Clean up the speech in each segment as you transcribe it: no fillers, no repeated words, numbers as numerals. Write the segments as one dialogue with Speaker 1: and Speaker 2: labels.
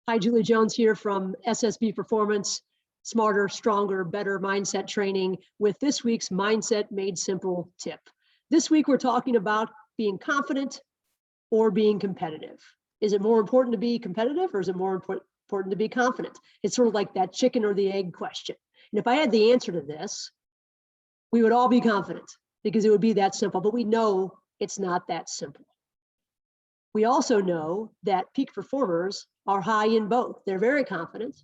Speaker 1: Hi, Julie Jones here from SSB Performance, Smarter, Stronger, Better Mindset Training with this week's Mindset Made Simple tip. This week, we're talking about being confident or being competitive. Is it more important to be competitive or is it more important to be confident? It's sort of like that chicken or the egg question. And if I had the answer to this, we would all be confident because it would be that simple, but we know it's not that simple. We also know that peak performers are high in both. They're very confident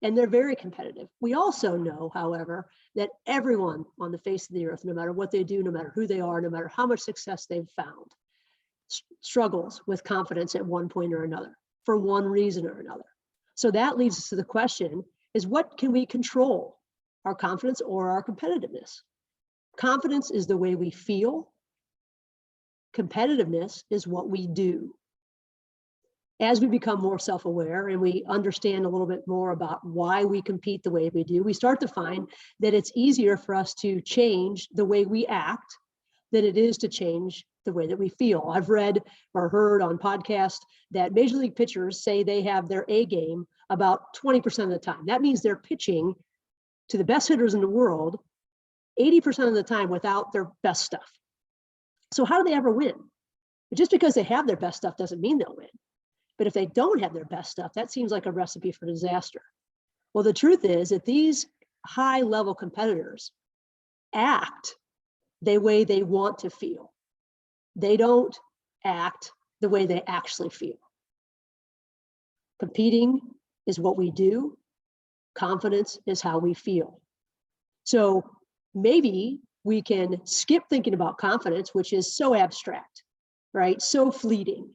Speaker 1: and they're very competitive. We also know, however, that everyone on the face of the earth, no matter what they do, no matter who they are, no matter how much success they've found, struggles with confidence at one point or another for one reason or another. So that leads us to the question is, what can we control, our confidence or our competitiveness? Confidence is the way we feel. Competitiveness is what we do. As we become more self-aware and we understand a little bit more about why we compete the way we do, we start to find that it's easier for us to change the way we act than it is to change the way that we feel. I've read or heard on podcasts that Major League pitchers say they have their A game about 20% of the time. That means they're pitching to the best hitters in the world 80% of the time without their best stuff. So how do they ever win? Just because they have their best stuff doesn't mean they'll win. But if they don't have their best stuff, that seems like a recipe for disaster. Well, the truth is that these high-level competitors act the way they want to feel. They don't act the way they actually feel. Competing is what we do. Confidence is how we feel. So maybe we can skip thinking about confidence, which is so abstract, right? So fleeting.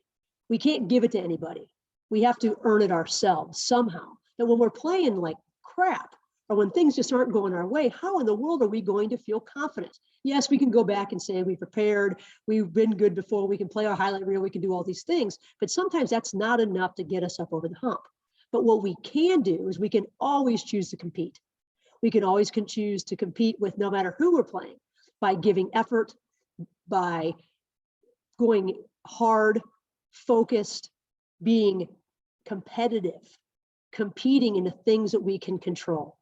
Speaker 1: We can't give it to anybody. We have to earn it ourselves somehow. And when we're playing like crap, or when things just aren't going our way, how in the world are we going to feel confident? Yes, we can go back and say we prepared, we've been good before, we can play our highlight reel, we can do all these things, but sometimes that's not enough to get us up over the hump. But what we can do is we can always choose to compete. We can always choose to compete with no matter who we're playing, by giving effort, by going hard, focused, being competitive, competing in the things that we can control,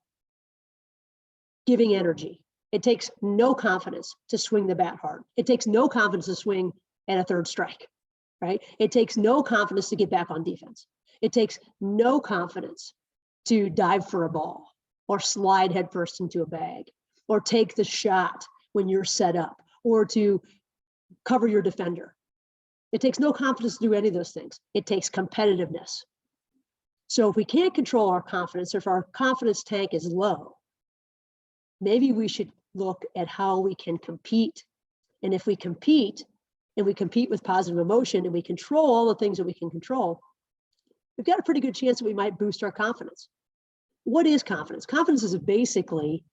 Speaker 1: giving energy. It takes no confidence to swing the bat hard. It takes no confidence to swing at a third strike, right? It takes no confidence to get back on defense. It takes no confidence to dive for a ball or slide headfirst into a bag or take the shot when you're set up or to cover your defender. It takes no confidence to do any of those things. It takes competitiveness. So if we can't control our confidence, or if our confidence tank is low, maybe we should look at how we can compete. And if we compete, and we compete with positive emotion, and we control all the things that we can control, we've got a pretty good chance that we might boost our confidence. What is confidence? Confidence is basically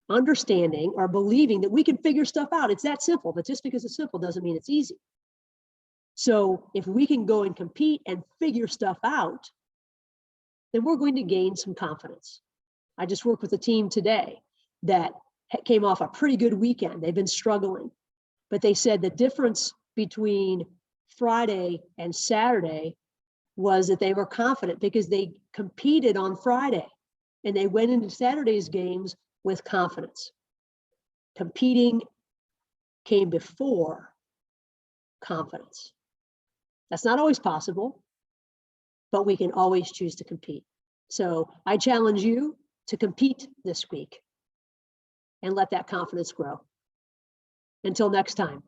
Speaker 1: understanding or believing that we can figure stuff out. It's that simple, but just because it's simple doesn't mean it's easy. So if we can go and compete and figure stuff out, then we're going to gain some confidence. I just worked with a team today that came off a pretty good weekend. They've been struggling, but they said the difference between Friday and Saturday was that they were confident because they competed on Friday and they went into Saturday's games with confidence. Competing came before confidence. That's not always possible, but we can always choose to compete. So I challenge you to compete this week and let that confidence grow. Until next time.